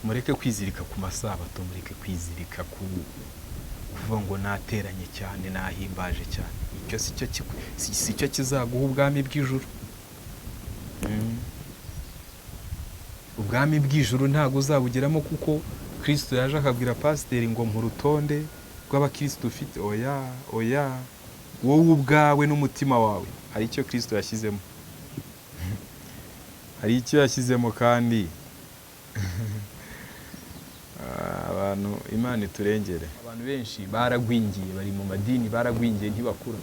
mureke kwizirika ku masabato, mureke kwizirika kuvuga ngo nateranye cyane, nahimbaje cyane. Icyo si cyo kizaguha ubwami bw'ijuru. Ubwami bw'ijuru ntabwo uzabugeramo kuko Kristo yaje akabwira pasiteri ngo mu rutonde rw'abakristo ufite, oya wowe ubwawe n'umutima wawe hari icyo Kristo yashyizemo. Hari icyo yashyizemo kandi abantu Imana iturengere. Abantu benshi baragwingiye, bari mu madini baragwingiye ntibakura,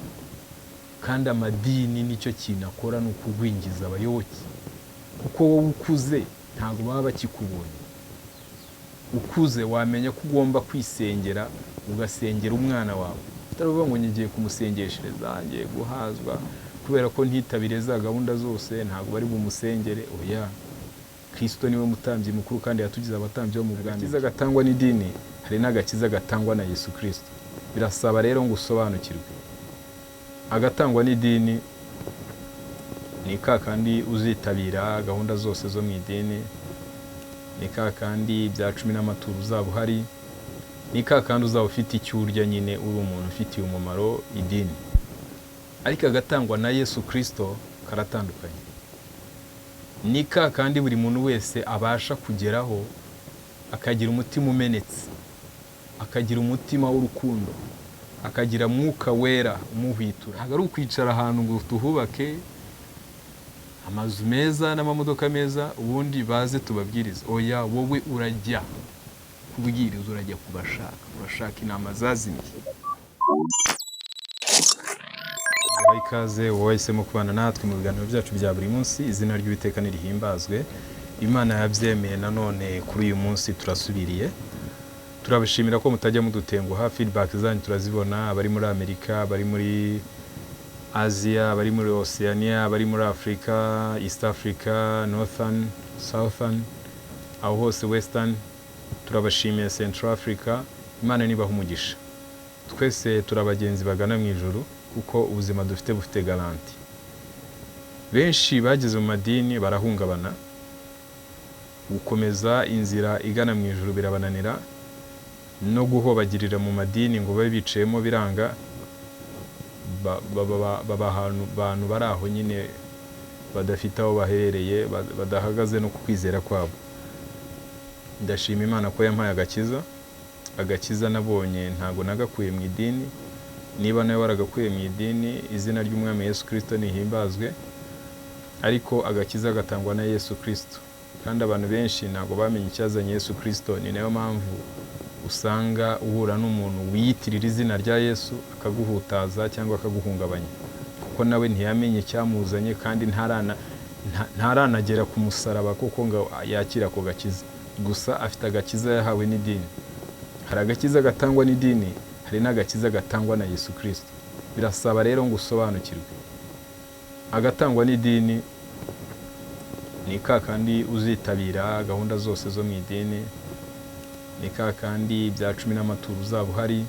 kandi amadini nicyo kintu akora, ni ukugwingiza abayoboke, kuko wowe ukuze ntabwo baba bakikubonye. Ukuze wamenya ko ugomba kwisengera, ugasengera umwana wawe, utaruvuga ngo ngiye kumusengeshereza, ngiye guhazwa kubera ko ntitabire za gahunda zose, ntabwo bari bumusengere. Oya, Kristo niwe mutambyi mukuru kandi yatugize abatambyi bo mu bwami. Agakiza gatangwa n'idini, hari n'agakiza gatangwa na Yesu Kristo. Birasaba rero ngo usobanukirwe. Agatangwa n'idini ni kandi uzitabira gahunda zose zo mu idini, ni kandi bya 10 n'amaturo uzaba uhari, ni kandi uzaba ufite icyo urya, nyine uri umuntu ufitiye umumaro idini. Ariko agatangwa na Yesu Kristo karatandukanye. Ni kandi buri muntu wese abasha kugeraho, akagira umutima umenetse, akagira umutima w'urukundo, akagira mwuka wera umuhwitura. Ntabwo ari ukwicara ahantu ngo tuhubake amazu meza n'amamodoka meza ubundi baze tubabwiriza. Oya, wowe urajya kubwiriza, urajya kubashaka, urashaka inama zazimiye. Ikaze wowe wahisemo kubana natwe mu biganiro byacu bya buri munsi. Izina ry'Uwiteka nirihimbazwe. Imana yabyemeye nanone kuri uyu munsi turasubiriye. Turabashimira ko mutajya mudutenguha, feedback zanyu turazibona, abari muri Amerika, abari muri Asia, abari muri Oceania, abari muri Africa, East Africa, Northern, Southern, aho hose Western. Turabashimiye Central Africa. Imana nibaha umugisha. Twese turabagenzi bagana mu ijuru, kuko ubuzima dufite bufite garanti. Benshi bageze mu madini barahungabana, gukomeza inzira igana mu ijuru birabananira, no guhobagirira mu madini ngo babe bicayemo biranga. Abantu bari aho nyine badafite aho baherereye, badahagaze no kukwizera kwabo. Ndashima Imana ko yampaye agakiza nabonye, ntago nagakuye mu idini. Niba nawe waragakuye mu idini, izina ry'Umwami Yesu Kristo nihimbazwe. Ariko agakiza gatangwa na Yesu Kristo, kandi abantu benshi ntago bamenye icyazanye Yesu Kristo. Ni nayo mpamvu usanga uhura n'umuntu wiyitirira izina rya Yesu akaguhutaza cyangwa akaguhungabanya, kuko nawe ntiyamenye icyamuzanye kandi ntaranagera ku musaraba kuko ngo yakira ako gakiza. Gusa afite agakiza yahawe n'idini. Hari agakiza gatangwa n'idini, hari n'agakiza gatangwa na Yesu Kristo. Birasaba rero ngo usobanukirwe. Agatangwa n'idini ni kandi uzitabira gahunda zose zo mu idini, ni kandi bya 10 n'amaturo uzaba uhari,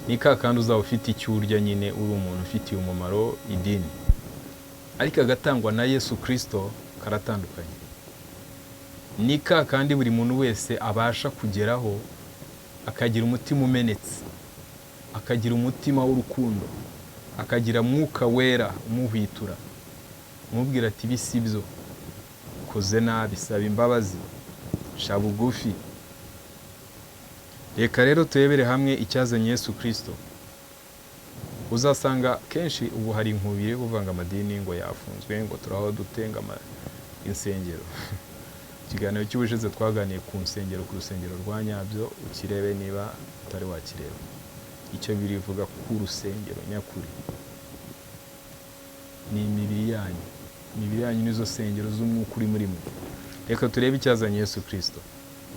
ni kandi uzaba ufite icyo urya, nyine uri umuntu ufitiye umumaro idini. Ariko agatangwa na Yesu Kristo karatandukanye. Ni kandi buri muntu wese abasha kugeraho, akagira umutima umenetse, akagira umutima w'urukundo, akagira mwuka wera umuhwitura, umubwira ati bisi byo koze nabi, saba imbabazi, sha bugufi. Reka rero turebere hamwe icyazanye Yesu Kristo. Uzasanga kenshi ubu hari inkubiri kuvanga amadini ngo yafunzwe, ngo turaho dutenga insengero. Ikiganiro cy'ubushize twaganiye ku nsengero, ku rusengero rwa Nyabyo, ukirebe niba utari wakireba. Icyo birivuga ku rusengero nyakuri ni imibiri yanyu nizo sengero z'umwuka uri muri mwe. Reka turebe icyazanye Yesu Kristo.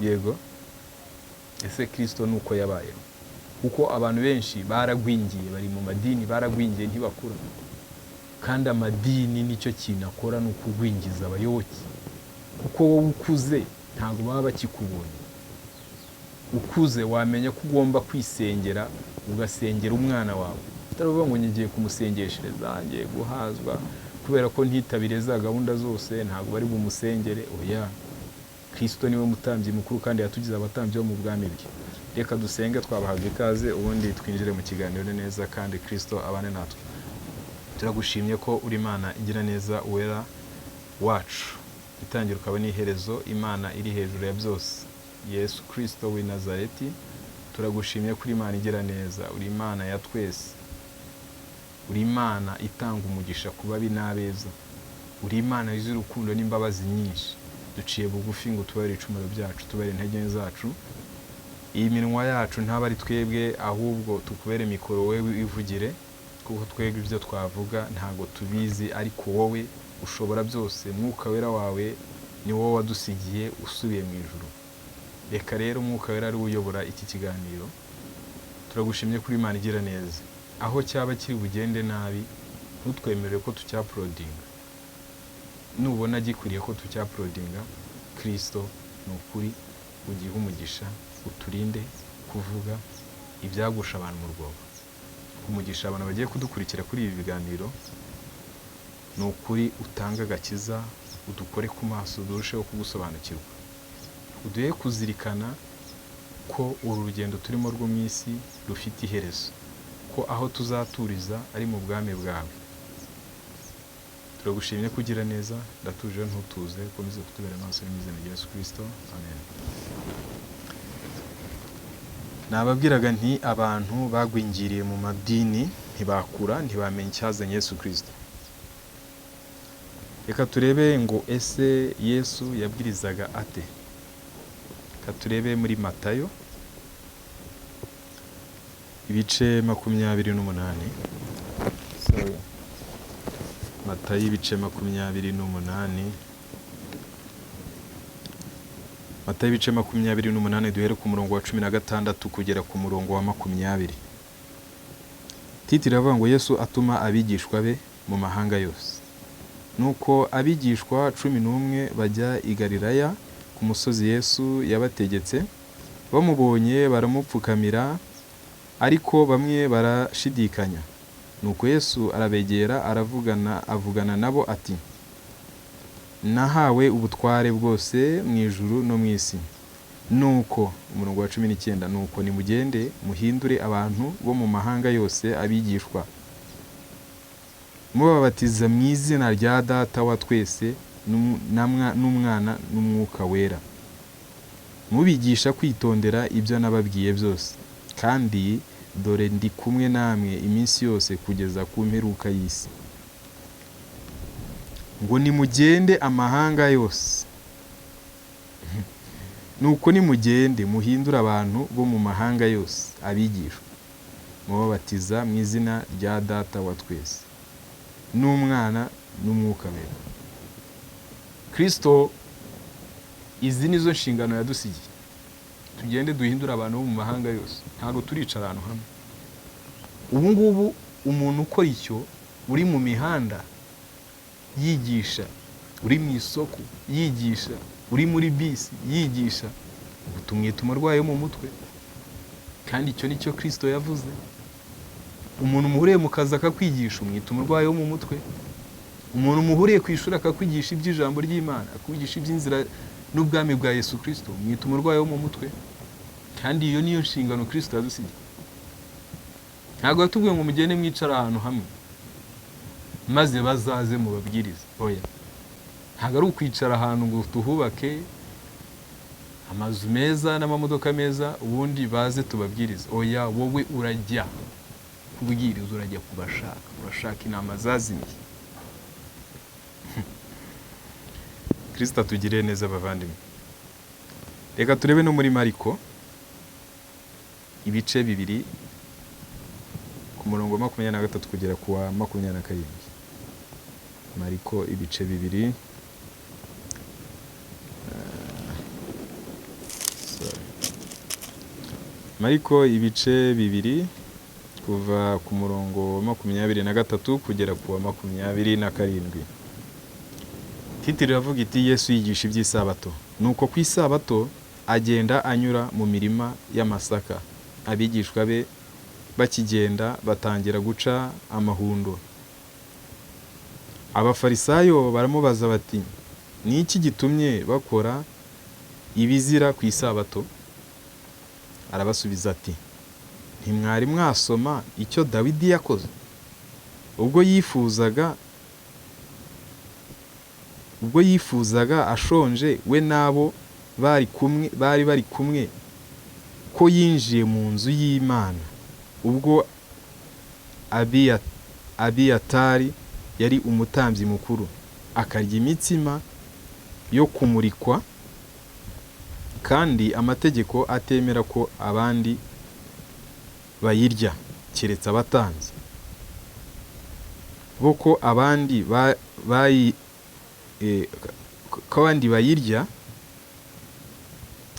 Yego, ese Kristo nuko yabayeho? Kuko abantu benshi baragwingiye, bari mu madini baragwingiye ntibakura, kandi amadini nicyo kintu akora, ni ukugwingiza abayoboke, kuko wowe ukuze ntabwo baba bakikubonye. Ukuze wamenya ko ugomba kwisengera, ugasengera umwana wawe, utaruvuga ngo ngiye kumusengeshereza, ngiye guhazwa kubera ko ntitabire za gahunda zose, ntabwo bari bumusengere. Oya, Kristo niwe mutambyi mukuru kandi yatugize abatambyi bo mu bwami bwe. Reka dusenge twabahaga ikaze ubundi twinjire mu kiganiro neza kandi Kristo abane natwe. Turagushimye ko uri Imana igira neza, uwera wacu, itangira ukaba n'iherezo, Imana iri hejuru ya byose. Yesu Kristo w'i Nazareti, turagushimye ko uri Imana igira neza, uri Imana ya twese, uri Imana itanga umugisha ku babi n'abeza, uri Imana yuzuye urukundo n'imbabazi nyinshi. Duciye bugufi ngo tubarire ibicumuro byacu, tubarire intege nke zacu. Iyi minwa yacu ntaba ari twebwe, ahubwo tukubere mikoro wewe ivugire, kuko twebwe ibyo twavuga ntago tubizi, ariko wowe ushobora byose. Mwuka wera wawe ni wowe wadusigiye usubiye mu ijuru. Reka rero Mwuka wera ari uyobora iki kiganiro. Turagushimye kuri Imana igira neza. Aho cyaba kiri bugende nabi, ntutwemerere ko tucyaprodinga. Nubona gikwiriye ko tucyaprodinga, Kristo ni ukuri ugihe umugisha, uturinde kuvuga ibyagusha abantu mu rwobo. Umugisha abantu bagiye kudukurikira kuri ibi biganiro, ni ukuri utanga agakiza, udukore ku maso durusheho kugusobanukirwa. Uduhe kuzirikana ko uru rugendo turimo rwo mu isi rufite iherezo, ko aho tuzaturiza ari mu bwami bwawe. Turagushimye kugira neza, ndatuje ntutuze, ukomeze kutubera amaso y'izina rya Yesu Kristo. Amen. Nababwiraga nti abantu bagwingiriye mu madini ntibakura, ntibamenya icyazanye Yesu Kristo. Reka turebe ngo ese Yesu yabwirizaga ate. Reka turebe muri Matayo ibice 28. Matayo ibice 28. Matayo ibice 28 duhere ku murongo wa 16 kugera ku murongo wa 20. Titiri avuga ngo Yesu atuma abigishwa be mu mahanga yose. Nuko abigishwa 11 bajya i Galilaya ku musozi Yesu yabategetse. Bamubonye baramupfukamira, ariko bamwe barashidikanya. Nuko Yesu arabegera avugana nabo ati, nahawe ubutware bwose mu ijuru no mu isi. Nuko umurongo wa 19, nuko nimugende muhindure abantu bo mu mahanga yose abigishwa, mubabatiza mu izina rya Data wa twese n'Umwana n'Umwuka wera, mubigisha kwitondera ibyo nababwiye byose, kandi dore ndi kumwe namwe iminsi yose kugeza ku mperuka y'isi. Ngo nimugende amahanga yose. Nuko nimugende muhindura abantu bo mu mahanga yose abigishwa, mubabatiza mu izina rya Data wa twese n'Umwana n'Umwuka wera. Kristo, izi nizo nshingano yadusigiye. Tugende duhindura abantu bo mu mahanga yose. Ntago turicara ahantu hamwe. Ubu ngubu umuntu ukora icyo, uri mu mihanda yigisha, uri mu isoko yigisha, uri muri bisi yigisha, tumwita umurwayi wo mu mutwe. Kandi icyo nicyo Kristo yavuze. Umuntu muhuriye mu kazi akakwigisha, umwita umurwayi wo mu mutwe. Umuntu muhuriye ku ishuri akakwigisha iby'ijambo ry'Imana, akwigisha iby'inzira n'ubwami bwa Yesu Kristo, umwita umurwayi wo mu mutwe. Kandi iyo niyo nshingano Kristo yadusigiye. Ntabwo yatubwiye ngo mugende mwicara ahantu hamwe maze bazaze mu babwiriza. Oya, ntabwo ari ukwicara ahantu ngo tuhubake amazu meza n'amamodoka meza ubundi baze tubabwiriza. Oya, wowe urajya kubwiriza, urajya kubashaka, urashaka inama zazimiye. Kristo atugirire neza bavandimwe. Reka turebe no muri Mariko ibice 2 ku murongo wa 23 kugera ku wa 27. Mariko ibice 2. Mariko ibice 2 kuva ku murongo wa 23 kugera ku wa 27. Titiri iravuga iti Yesu yigisha iby'isabato. Nuko ku isabato agenda anyura mu mirima y'amasaka. Abigishwa be bakigenda batangira guca amahundo. Abafarisayo baramubaza bati, ni iki gitumye bakora ibizira ku isabato? Arabasubiza ati, ntimwari mwasoma icyo Dawidi yakoze ubwo yifuzaga ashonje we n'abo bari bari kumwe, ko yinjiye mu nzu y'Imana ubwo Abiyatari yari umutambyi mukuru, akarya imitsima yo kumurikwa, kandi amategeko atemera ko abandi bayirya keretse abatambyi bo, ko abandi bayirya,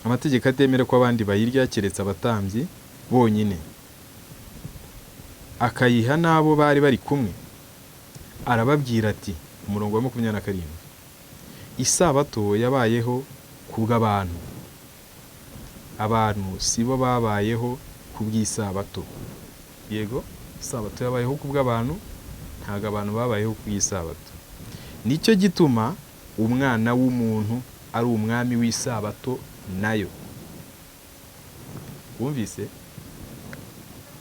amategeko atemera ko abandi bayirya keretse abatambyi bonyine, akayiha n'abo bari bari kumwe. Arababwira ati, umurongo wa 27, isabato yabayeho kubw'abantu, abantu sibo babayeho kubw'isabato. Yego, isabato yabayeho kubw'abantu, ntabwo abantu babayeho kubw'isabato. Nicyo gituma umwana w'umuntu ari umwami w'isabato nayo. Wumvise?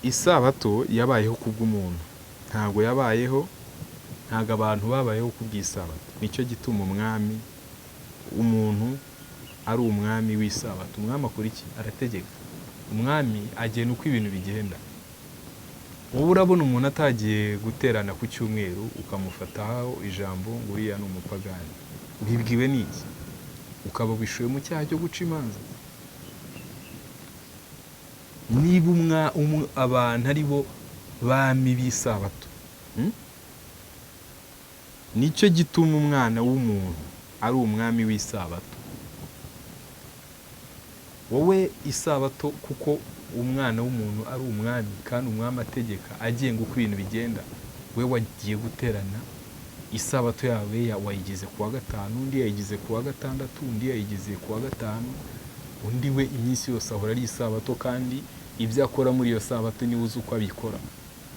Isabato yabayeho kubw'umuntu, ntabwo abantu babayeho kubw'isabato. Nicyo gituma umuntu ari umwami w'isabato. Umwami akora iki? Arategeka. Umwami agena uko ibintu bigenda. Wowe urabona umuntu atagiye guterana ku cyumweru ukamufataho ijambo ngo uriya ni umupagani, ubibwiwe n'iki? Ukaba wishuye mu cyaha cyo guca imanza. Niba abantu ari bo bami b'isabato, nicyo gituma umwana w'umuntu ari umwami w'isabato. Wowe isabato, kuko umwana w'umuntu ari umwami kandi umwami ategeka agenga uko ibintu bigenda, we wagiye guterana isabato yawe wayigize ku wa gatanu, undi yayigize ku wa gatandatu, undi yayigize ku wa gatanu, undi we iminsi yose ahora ari isabato, kandi ibyo akora muri iyo sabato niwe uzi uko abikora,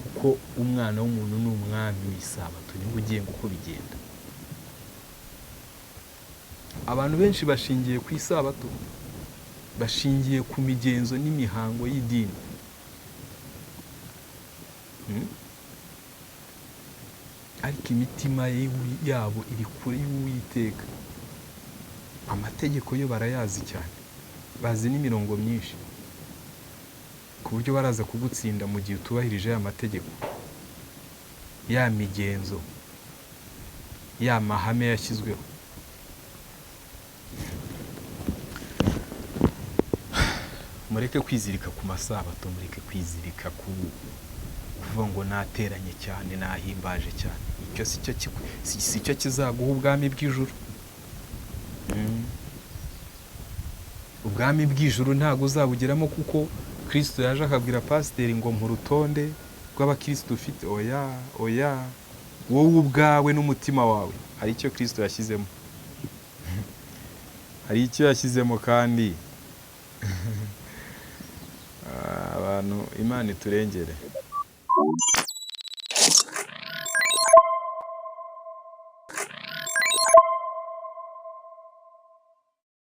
kuko umwana w'umuntu ni umwami w'isabato, niwe ugenga uko bigenda. Abantu benshi bashingiye ku isabato, bashingiye ku migenzo n'imihango y'idini. Ariko imitima yabo iri kure y'Uwiteka. Amategeko yo barayazi cyane, bazi n'imirongo myinshi, ku buryo baraza kugutsinda mu gihe utubahirije aya mategeko, ya migenzo, ya mahame yashyizweho. Mureke kwizirika ku masabato, mureke kwizirika kuvuga ngo nateranye cyane, nahimbaje cyane. Icyo si cyo kizaguha ubwami bw'ijuru. Ubwami bw'ijuru ntabwo uzabugeramo, kuko Kristo yaje akabwira pasiteri ngo mu rutonde rw'abakristo ufite, oya, wowe ubwawe n'umutima wawe hari icyo Kristo yashyizemo. Hari icyo yashyizemo, kandi abantu, Imana iturengere.